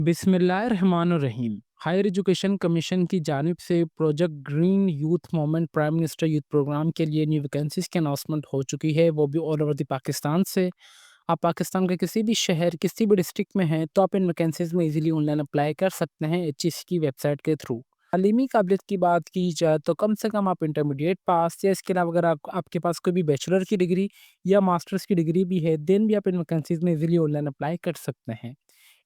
बिस्मिल्लाहिर्रहमानुर्रहीम। Higher education commission की जानिब से project green youth movement prime minister youth programme के लिए न्यू वैकेंसीज की अनाउंसमेंट हो चुकी है, वो भी ऑल ओवर द पाकिस्तान से। आप पाकिस्तान के किसी भी शहर, किसी भी डिस्ट्रिक्ट में हैं तो आप इन वैकेंसीज में इजीली ऑनलाइन अप्लाई कर सकते हैं एचईसी की वेबसाइट के थ्रू। तालीमी काबिलियत की बात की जाए तो कम से कम आप इंटरमीडिएट पास या इसके अलावा अगर आपके पास कोई भी बैचलर की डिग्री या मास्टर्स की डिग्री भी है, देन भी आप इन वैकेंसीज में इजीली ऑनलाइन अप्लाई कर सकते हैं।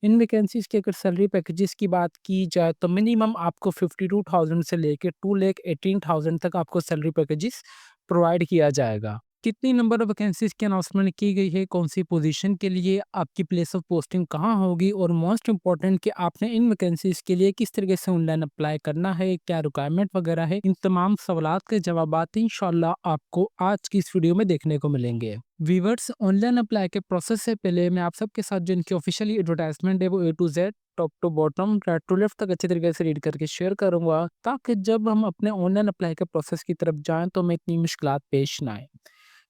इन वैकेंसीज़ के अगर सैलरी पैकेजेस की बात की जाए तो मिनिमम आपको 52,000 से लेके 2,18,000 तक आपको सैलरी पैकेजेस प्रोवाइड किया जाएगा। कितनी नंबर ऑफ वैकेंसीज़ की अनाउंसमेंट की गई है, कौन-सी पोजीशन के लिए, आपकी प्लेस ऑफ पोस्टिंग कहाँ होगी और मोस्ट इम्पोर्टेंट कि आपने इन वैकेंसीज़ के लिए किस तरीके से ऑनलाइन अप्लाई करना है, क्या रिक्वायरमेंट वगैरह है, इन तमाम सवालात के जवाबात इंशाअल्लाह आपको आज की इस वीडियो में देखने को मिलेंगे। वीवर्स, ऑनलाइन अप्लाई के प्रोसेस से पहले मैं आप सबके साथ जो इनकी ऑफिशियली एडवर्टाइजमेंट है वो A to Z top to bottom right to left तक अच्छी तरीके से रीड करके शेयर करूंगा, ताकि जब हम अपने ऑनलाइन अप्लाई के प्रोसेस की तरफ जाएं तो हमें इतनी मुश्किलात पेश ना आए।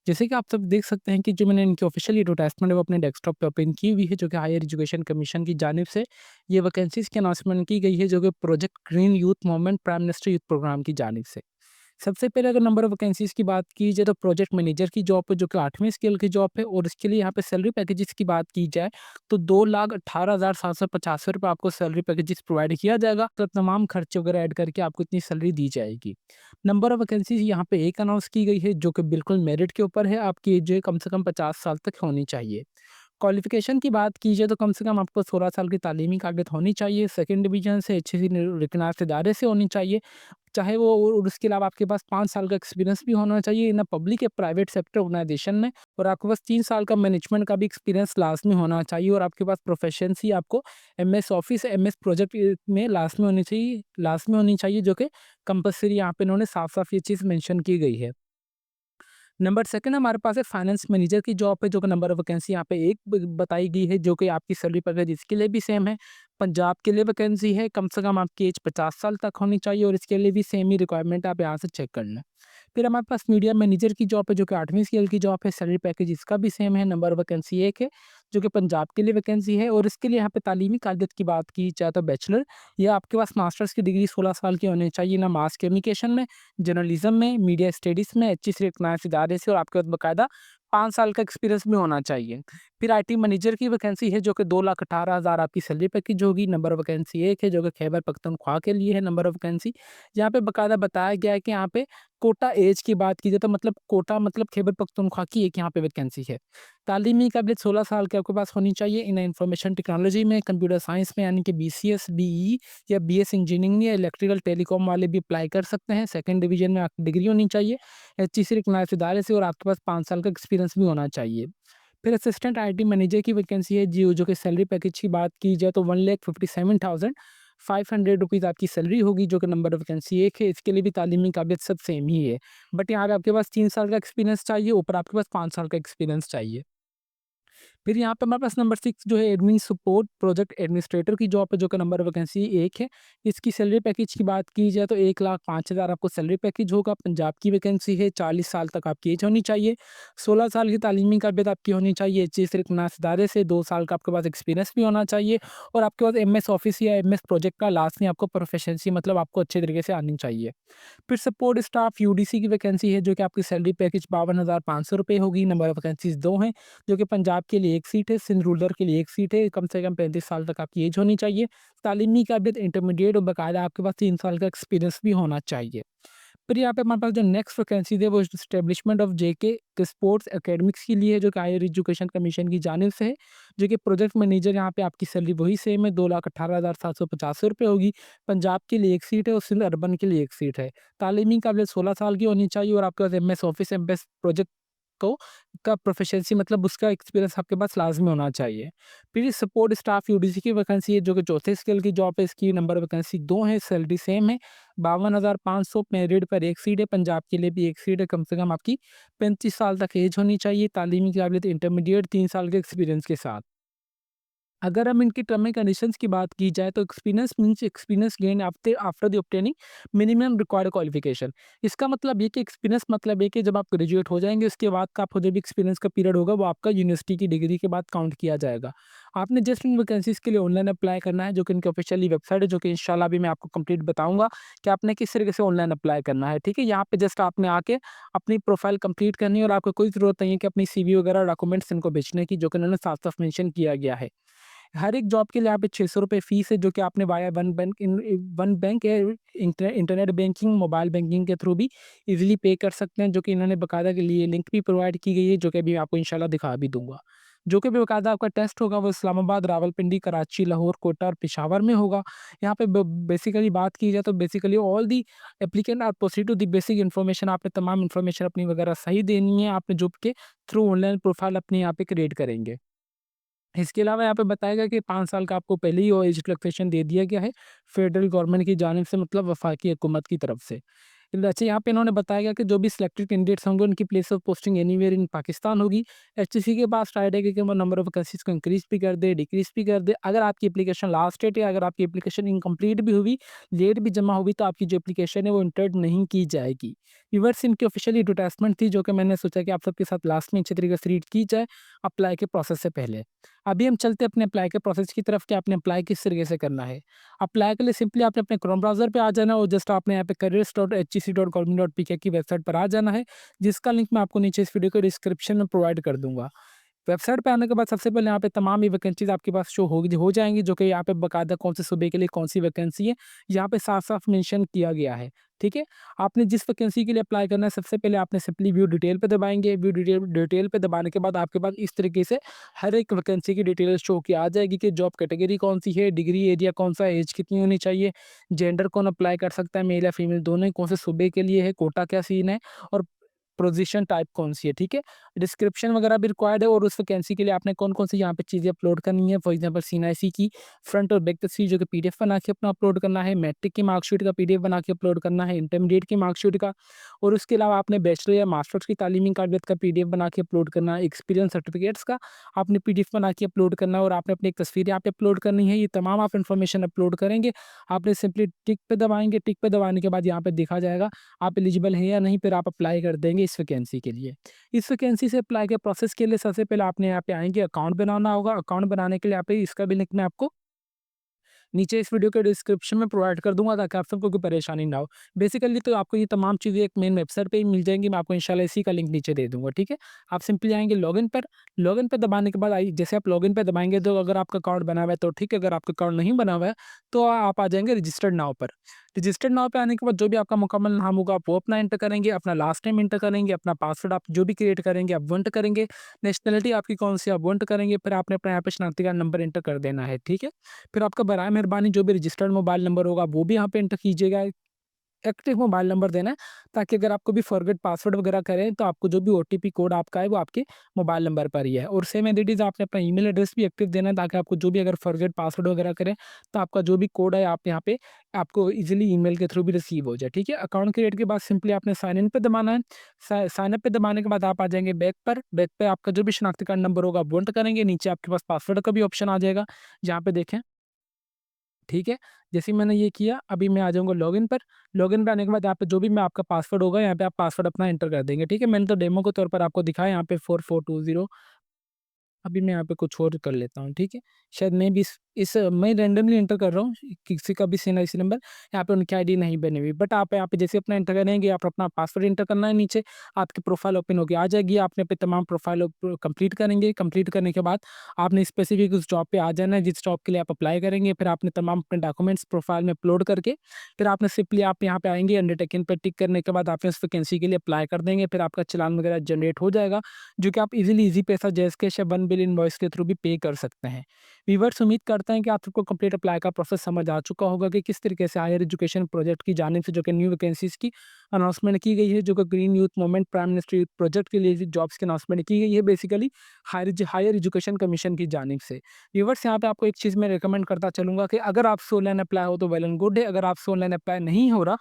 जैसे कि आप सब देख सकते हैं कि जो मैंने इनकी ऑफिशियल एडवर्टाइजमेंट है वो अपने डेस्कटॉप पे ओपन की हुई है, जो कि हायर एजुकेशन कमीशन की जानिब से ये वैकेंसीज की अनाउंसमेंट की गई है, जो कि project green youth movement prime minister youth programme की जानिब से। सबसे पहले अगर नंबर ऑफ वैकेंसीज़ की बात की जाए तो प्रोजेक्ट मैनेजर की जॉब है, जो कि 8वीं स्केल की जॉब है, और इसके लिए यहाँ पे सैलरी पैकेजेस की बात की जाए तो 2,18,750 रुपये आपको सैलरी पैकेजेस प्रोवाइड किया जाएगा। तो तमाम खर्चे वगैरह ऐड करके आपको इतनी सैलरी दी जाएगी। नंबर ऑफ वैकेंसीज़ यहाँ पे एक अनाउंस की गई है, जो कि बिल्कुल मेरिट के ऊपर है। आपकी एज जो है कम से कम 50 साल तक होनी चाहिए। क्वालिफ़िकेशन की बात की जाए तो कम से कम आपको 16 साल की तालीमी काबिलियत होनी चाहिए। सेकंड डिवीज़न से एचएससी रिकॉग्नाइज्ड इदारे से होनी चाहिए। चाहे वो और उसके अलावा आपके पास 5 साल का एक्सपीरियंस भी होना चाहिए इन अ पब्लिक या प्राइवेट सेक्टर ऑर्गेनाइजेशन में, और आपके पास 3 साल का मैनेजमेंट का भी एक्सपीरियंस लाज़मी होना चाहिए, और आपके पास प्रोफिशिएंसी आपको एमएस ऑफिस, एमएस प्रोजेक्ट में लाज़मी होनी चाहिए, जो कि कंपल्सरी यहाँ पे इन्होंने साफ-साफ ये चीज़ मेंशन की गई है। नंबर सेकंड हमारे पास है फाइनेंस मैनेजर की जॉब है, जो कि नंबर ऑफ वैकेंसी यहाँ पे एक बताई गई है, जो कि आपकी सैलरी पैकेज इसके लिए भी सेम है। पंजाब के लिए वैकेंसी है, कम से कम आपकी एज 50 साल तक होनी चाहिए, और इसके लिए भी सेम ही रिक्वायरमेंट आप यहाँ से चेक कर लें। फिर हमारे पास मीडिया मैनेजर की जॉब है, जो कि 8वीं स्केल की जॉब है, सैलरी पैकेज इसका भी सेम है, नंबर ऑफ वैकेंसी एक है, जो कि पंजाब के लिए वैकेंसी है, और इसके लिए यहाँ पे तालीमी काबिलियत की बात की जाए तो बैचलर या आपके पास मास्टर्स की डिग्री 16 साल की होनी चाहिए ना, मास कम्युनिकेशन में, जर्नलिज्म में, मीडिया स्टडीज़ में, अच्छी से रिकॉग्नाइज्ड इदारे से, और आपके पास बाकायदा 5 साल का एक्सपीरियंस भी होना चाहिए। फिर आईटी मैनेजर की वैकेंसी है, जो कि 2,18,000 आपकी सैलरी पैकेज होगी, नंबर ऑफ वैकेंसी एक है, जो कि खैबर पख्तूनख्वा के लिए है नंबर ऑफ वैकेंसी। यहाँ पे बाकायदा बताया गया है कि यहाँ पे कोटा एज की बात की जाए तो मतलब कोटा मतलब खैबर पख्तूनख्वा की एक यहाँ पे वैकेंसी है। तालीमी काबिलियत 16 साल की आपके पास होनी चाहिए इन इंफॉर्मेशन टेक्नोलॉजी में, कंप्यूटर साइंस में, यानी कि बीसीएस, बीई या बीएस इंजीनियरिंग या इलेक्ट्रिकल टेलीकॉम वाले भी अप्लाई कर सकते हैं। सेकंड डिवीजन में आपकी डिग्री होनी चाहिए एचईसी रिकॉग्नाइज्ड इदारे से, और आपके पास 5 साल का एक्सपीरियंस भी होना चाहिए। फिर असिस्टेंट आईटी मैनेजर की वैकेंसी है जी, जो कि सैलरी पैकेज की बात की जाए तो 1,57,500 रुपीज़ आपकी सैलरी होगी, जो कि नंबर ऑफ वैकेंसी एक है। इसके लिए भी तालीमी काबिलियत सब सेम ही है, बट यहाँ पे आपके पास 3 साल का एक्सपीरियंस चाहिए, ऊपर आपके पास 5 साल का एक्सपीरियंस चाहिए। फिर यहाँ पे हमारे पास नंबर 6 जो है एडमिन सपोर्ट प्रोजेक्ट एडमिनिस्ट्रेटर की जॉब है, जो कि नंबर वैकेंसी एक है। इसकी सैलरी पैकेज की बात की जाए तो 1,05,000 आपको सैलरी पैकेज होगा। पंजाब की वैकेंसी है, 40 साल तक आपकी एज होनी चाहिए, 16 साल की तालीमी काबिलियत आपकी होनी चाहिए, एचएस रिकॉग्नाइज्ड इदारे से, 2 साल का आपके पास एक्सपीरियंस भी होना चाहिए, और आपके पास एमएस ऑफिस या एमएस प्रोजेक्ट का लास्ट में आपको प्रोफिशिएंसी मतलब आपको अच्छे तरीके से आनी चाहिए। फिर सपोर्ट स्टाफ यूडीसी की वैकेंसी है, जो कि आपकी सैलरी पैकेज 52,500 रुपये होगी, नंबर ऑफ वैकेंसीज 2 हैं, जो कि पंजाब के लिए 1 सीट है, सिंध रूरल के लिए 1 सीट है, कम से कम 35 साल तक आपकी एज होनी चाहिए, तालीमी काबिलियत इंटरमीडिएट और बाकायदा आपके पास 3 साल का एक्सपीरियंस भी होना चाहिए। फिर यहाँ पे हमारे पास जो नेक्स्ट वैकेंसी है वो establishment of JK sports academics के लिए है, जो कि हायर एजुकेशन कमीशन की जानिब से है, जो कि प्रोजेक्ट मैनेजर यहाँ पे आपकी सैलरी वही सेम है, 2,18,750 रुपये होगी। पंजाब के लिए 1 सीट है और सिंध अर्बन के लिए 1 सीट है। तालीमी काबिलियत 16 साल की होनी चाहिए, और आपके पास एमएस ऑफिस, एमएस प्रोजेक्ट को का प्रोफिशिएंसी मतलब उसका एक्सपीरियंस आपके पास लाज़मी होना चाहिए। फिर सपोर्ट स्टाफ यूडीसी की वैकेंसी है, जो कि चौथे स्केल की जॉब है, इसकी नंबर वैकेंसी 2 है, सैलरी सेम है, 52,500 मेरिट पर 1 सीट है, पंजाब के लिए भी 1 सीट है, कम से कम आपकी 35 साल तक एज होनी चाहिए, तालीमी काबिलियत इंटरमीडिएट 3 साल के एक्सपीरियंस के साथ। अगर हम इनकी टर्म एंड कंडीशंस की बात की जाए तो experience means experience gain after after the obtaining minimum required qualification. इसका मतलब ये कि एक्सपीरियंस मतलब ये कि जब आप ग्रेजुएट हो जाएंगे उसके बाद का आपको जो भी एक्सपीरियंस का पीरियड होगा वो आपका यूनिवर्सिटी की डिग्री के बाद काउंट किया जाएगा। आपने जस्ट इन वैकेंसीज के लिए ऑनलाइन अप्लाई करना है जो कि इनकी ऑफिशियली वेबसाइट है, जो कि इंशाल्लाह अभी मैं आपको कंप्लीट बताऊंगा कि आपने किस तरीके से ऑनलाइन अप्लाई करना है। ठीक है, यहाँ पे जस्ट आपने आके अपनी प्रोफाइल कंप्लीट करनी है और आपको कोई ज़रूरत नहीं है कि अपनी सीवी वगैरह डॉक्यूमेंट्स इनको भेजने की, जो कि उन्होंने साफ साफ मेंशन किया गया है। हर एक जॉब के लिए यहाँ पे ₹600 फीस है, जो कि आपने वाया वन बैंक या इंटरनेट बैंकिंग, मोबाइल बैंकिंग के थ्रू भी ईज़िली पे कर सकते हैं, जो कि इन्होंने बाकायदा के लिए लिंक भी प्रोवाइड की गई है, जो कि अभी मैं आपको इंशाल्लाह दिखा भी दूँगा। जो कि बाकायदा आपका टेस्ट होगा वो इस्लामाबाद, रावलपिंडी, कराची, लाहौर, कोटा और पेशावर में होगा। यहाँ पे ब बेसिकली बात की जाए तो basically all the applicant are proceed to the basic information. आपने तमाम इन्फॉर्मेशन अपनी वगैरह सही देनी है, आपने जॉब के थ्रू ऑनलाइन प्रोफाइल अपनी यहाँ पे क्रिएट करेंगे। इसके अलावा यहाँ पे बताया गया कि 5 साल का आपको पहले ही वो एज रिलैक्सेशन दे दिया गया है, फेडरल गवर्नमेंट की जानिब से, मतलब वफाकी हुकूमत की तरफ से। अच्छा, यहाँ पे इन्होंने बताया गया कि जो भी सिलेक्टेड कैंडिडेट्स होंगे उनकी place of posting anywhere in Pakistan होगी। एचटीसी के पास राइट है कि वो नंबर ऑफ वैकेंसीज को इंक्रीज़ भी कर दे, डिक्रीज़ भी कर दे। अगर आपकी एप्लीकेशन लास्ट डेट या अगर आपकी एप्लीकेशन इनकम्प्लीट भी हुई, लेट भी जमा हुई, तो आपकी जो एप्लीकेशन है वो एंटर्ड नहीं की जाएगी। व्यूअर्स, इनकी ऑफिशियली एडवर्टाइजमेंट थी, जो कि मैंने सोचा कि आप सबके साथ लास्ट में अच्छे तरीके से रीड की जाए अप्लाई के प्रोसेस से पहले। अभी हम चलते हैं अपने अप्लाई के प्रोसेस की तरफ कि आपने अप्लाई किस तरीके से करना है। अप्लाई के लिए सिंपली आपने अपने क्रोम ब्राउज़र पे आ जाना है और जस्ट आपने यहाँ पे careers.hec.government.pk की वेबसाइट पर आ जाना है, जिसका लिंक मैं आपको नीचे इस वीडियो के डिस्क्रिप्शन में प्रोवाइड कर दूँगा। वेबसाइट पे आने के बाद सबसे पहले यहाँ पे तमाम ही वैकेंसीज़ आपके पास शो होगी हो जाएँगी, जो कि यहाँ पे बाकायदा कौन से सूबे के लिए कौन-सी वैकेंसी है, यहाँ पे साफ-साफ मेंशन किया गया है, ठीक है? आपने जिस वैकेंसी के लिए अप्लाई करना है, सबसे पहले आपने सिंपली व्यू डिटेल पे दबाएँगे। व्यू डिटेल डिटेल पे दबाने के बाद आपके पास इस तरीके से हर एक वैकेंसी की डिटेल शो की आ जाएगी कि जॉब कैटेगरी कौन-सी है, डिग्री एरिया कौन-सा, एज कितनी होनी चाहिए, जेंडर कौन अप्लाई कर सकता है, मेल या फीमेल दोनों ही, कौन से सूबे के लिए है, कोटा क्या सीन है और पोज़ीशन टाइप कौन-सी है, ठीक है? डिस्क्रिप्शन वगैरह भी रिक्वायर्ड है और उस वैकेंसी के लिए आपने कौन-कौन सी यहाँ पे चीज़ें अपलोड करनी है। फॉर एग्ज़ाम्पल सीएनआईसी की फ्रंट और बैक तस्वीर जो कि पीडीएफ बना के अपना अपलोड करना है, मैट्रिक की मार्कशीट का पीडीएफ बना के अपलोड करना है, इंटरमीडिएट की मार्कशीट का, और उसके अलावा आपने बैचलर या मास्टर्स की तालीमी काबिलियत का पीडीएफ बना के अपलोड करना है, एक्सपीरियंस सर्टिफिकेट्स का आपने पीडीएफ बना के अपलोड करना है और आपने अपनी एक तस्वीर यहाँ पे अपलोड करनी है। ये तमाम आप इन्फॉर्मेशन अपलोड करेंगे। आपने सिंपली टिक पे दबाएँगे, टिक पे दबाने के बाद यहाँ पे देखा जाएगा आप एलिजिबल हैं या नहीं, फिर आप अप्लाई कर देंगे इस वैकेंसी के लिए। इस वैकेंसी से अप्लाई के प्रोसेस के लिए सबसे पहले आपने यहाँ पे आएँगे, अकाउंट बनाना होगा। अकाउंट बनाने के लिए यहाँ पे इसका भी लिंक मैं आपको नीचे इस वीडियो के डिस्क्रिप्शन में प्रोवाइड कर दूँगा, ताकि आप सबको कोई परेशानी ना हो। बेसिकली तो आपको ये तमाम चीज़ें एक मेन वेबसाइट पे ही मिल जाएँगी, मैं आपको इंशाल्लाह इसी का लिंक नीचे दे दूँगा, ठीक है? आप सिंपली आएँगे लॉगिन पर, लॉगिन पे दबाने के बाद जैसे आप लॉगिन पे दबाएँगे तो अगर आपका अकाउंट बना हुआ है तो ठीक है, अगर आपका अकाउंट नहीं बना हुआ है तो आप आ जाएँगे रजिस्टर्ड नाउ पर। रजिस्टर्ड नाउ पे आने के बाद जो भी आपका मुकम्मल नाम होगा आप वो अपना एंटर करेंगे, अपना लास्ट नेम एंटर करेंगे, अपना पासवर्ड आप जो भी क्रिएट करेंगे आप वो एंटर करेंगे, नेशनैलिटी आपकी कौन-सी आप वो एंटर करेंगे, फिर आपने अपना यहाँ पे शनाख्ती कार्ड नंबर एंटर कर देना है, ठीक है? फिर आपका बराए मेहरबानी जो भी रजिस्टर्ड मोबाइल नंबर होगा वो भी यहाँ पे एंटर कीजिएगा। एक्टिव मोबाइल नंबर देना है, ताकि अगर आपको भी फॉरगेट पासवर्ड वगैरह करें तो आपको जो भी ओटीपी कोड आपका है वो आपके मोबाइल नंबर पर ही है। और सेम एज इट इज़ आपने अपना ईमेल एड्रेस भी एक्टिव देना है, ताकि आपको जो भी अगर फॉरगेट पासवर्ड वगैरह करें तो आपका जो भी कोड है आप यहाँ पे आपको इजीली ईमेल के थ्रू भी रिसीव हो जाए, ठीक है? अकाउंट क्रिएट के बाद सिंपली आपने साइन इन पे दबाना है। साइन अप पे दबाने के बाद आप आ जाएंगे बैक पर। बैक पे आपका जो भी शनाख्ती कार्ड नंबर होगा वो एंटर करेंगे, नीचे आपके पास पासवर्ड का भी ऑप्शन आ जाएगा, जहाँ पे देखें, ठीक है? जैसे ही मैंने ये किया, अभी मैं आ जाऊँगा लॉगिन पर। लॉगिन पे आने के बाद यहाँ पे जो भी मैं आपका पासवर्ड होगा, यहाँ पे आप पासवर्ड अपना एंटर कर देंगे, ठीक है? मैंने तो डेमो के तौर पर आपको दिखाया यहाँ पे 4420। अभी मैं यहाँ पे कुछ और कर लेता हूँ, ठीक है? शायद मैं भी इस मैं रैंडमली एंटर कर रहा हूँ, किसी का भी सीएनआईसी नंबर, यहाँ पे उनकी आईडी नहीं बनी हुई। बट आप यहाँ पे जैसे अपना एंटर करेंगे, आप अपना पासवर्ड एंटर करना है नीचे, आपकी प्रोफ़ाइल ओपन होके आ जाएगी, आपने पे तमाम प्रोफ़ाइल कंप्लीट करेंगे, कंप्लीट करने के बाद आपने स्पेसिफ़िक उस जॉब पे आ जाना है, जिस जॉब के लिए आप अप्लाई करेंगे, फिर आपने तमाम अपने डॉक्यूमेंट्स प्रोफ़ाइल में अपलोड करके, फिर आपने सिंपली आप यहाँ पे आएँगे, अंडरटेकिंग पे टिक करने के बाद आपने उस वैकेंसी के लिए अप्लाई कर देंगे, फिर आपका चालान वगैरह जनरेट हो जाएगा, जो कि आप इज़िली ईज़ी पैसा जैज़ कैश या वन बिल इनवॉइस के थ्रू भी पे कर सकते हैं। व्यूअर्स, उम्मीद करते हैं कि आप सबको कंप्लीट अप्लाई का प्रोसेस समझ आ चुका होगा कि किस तरीके से हायर एजुकेशन प्रोजेक्ट की जानिब से जो कि न्यू वैकेंसीज़ की अनाउंसमेंट की गई है, जो कि green youth movement prime minister youth project के लिए जॉब्स की अनाउंसमेंट की गई है, बेसिकली हायर एजुकेशन कमीशन की जानिब से। व्यूअर्स, यहाँ पे आपको एक चीज़ मैं रिकमेंड करता चलूँगा कि अगर आपसे ऑनलाइन अप्लाई हो तो वेल एंड गुड है, अगर आपसे ऑनलाइन अप्लाई नहीं हो रहा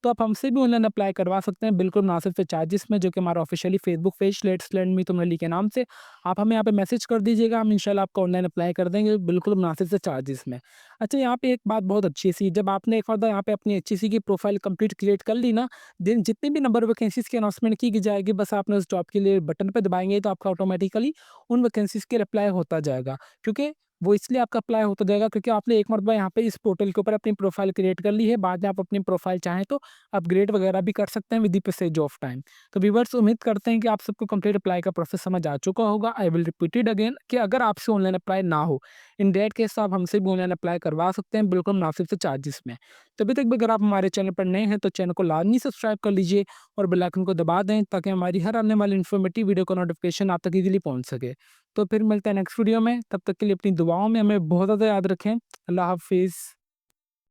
तो आप हमसे भी ऑनलाइन अप्लाई करवा सकते हैं, बिल्कुल मुनासिब से चार्जेस में, जो कि हमारा officially Facebook page let's learn me तुमने के नाम से। आप हमें यहाँ पे मैसेज कर दीजिएगा, हम इंशाल्लाह आपको ऑनलाइन अप्लाई कर देंगे, बिल्कुल मुनासिब से चार्जेस में। अच्छा, यहाँ पे एक बात बहुत अच्छी सी, जब आपने एक बार यहाँ पे अपनी एचईसी की प्रोफाइल कंप्लीट क्रिएट कर ली ना, दिन जितने भी नंबर वैकेंसीज़ की अनाउंसमेंट की जाएगी, बस आपने उस जॉब के लिए बटन पे दबाएँगे तो आपका ऑटोमेटिकली उन वैकेंसीज़ के रिप्लाई होता जाएगा। क्योंकि वो इसलिए आपका अप्लाई होता जाएगा क्योंकि आपने एक मरतबा यहाँ पे इस पोर्टल के ऊपर अपनी प्रोफाइल क्रिएट कर ली है, बाद में आप अपनी प्रोफाइल चाहें तो अपग्रेड वगैरह भी कर सकते हैं with the passage of time. तो व्यूअर्स, उम्मीद करते हैं कि आप सबको कंप्लीट अप्लाई का प्रोसेस समझ आ चुका होगा। I will repeat it again कि अगर आपसे ऑनलाइन अप्लाई ना हो, इन दैट केस आप हमसे भी ऑनलाइन अप्लाई करवा सकते हैं, बिल्कुल मुनासिब से चार्जेस में। तो अभी तक भी अगर आप हमारे चैनल पर नए हैं तो चैनल को लाजमी सब्सक्राइब कर लीजिए और बेल आइकन को दबा दें ताकि हमारी हर आने वाली इन्फॉर्मेटिव वीडियो का नोटिफिकेशन आप तक ईज़िली पहुँच सके। तो फिर मिलते हैं नेक्स्ट वीडियो में, तब तक के लिए अपनी दुआओं में हमें बहुत ज़्यादा याद रखें। अल्लाह हाफ़िज़।